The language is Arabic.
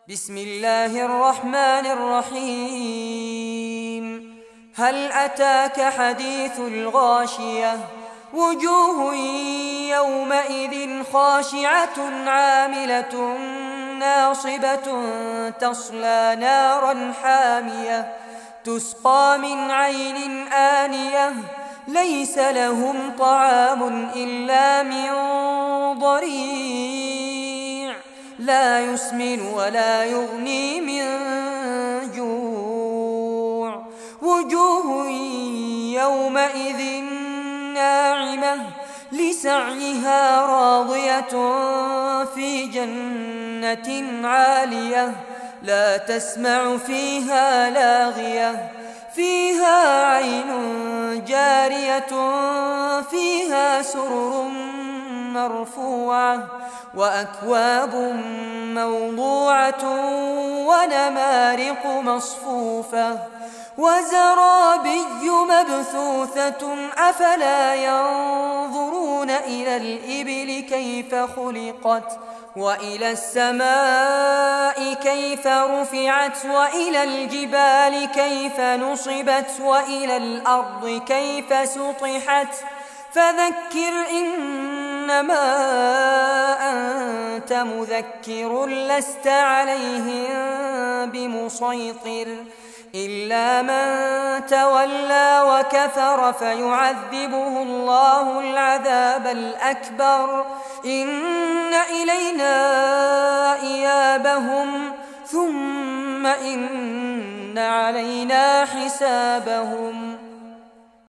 بسم الله الرحمن الرحيم. هل أتاك حديث الغاشية؟ وجوه يومئذ خاشعة عاملة ناصبة تصلى نارا حامية تسقى من عين آنية ليس لهم طعام إلا من ضريع لا يسمن ولا يغني من جوع. وجوه يومئذ ناعمة لسعيها راضية في جنة عالية لا تسمع فيها لاغية فيها عين جارية فيها سرر مرفوعة وأكواب موضوعة ونمارق مصفوفة وزرابي مبثوثة أفلا ينظرون إلى الإبل كيف خلقت وإلى السماء كيف رفعت وإلى الجبال كيف نصبت وإلى الأرض كيف سطحت فذكر إنما أنت مذكر لست عليهم بمسيطر إلا من تولى وكفر فيعذبه الله العذاب الأكبر إن إلينا إيابهم ثم إن علينا حسابهم.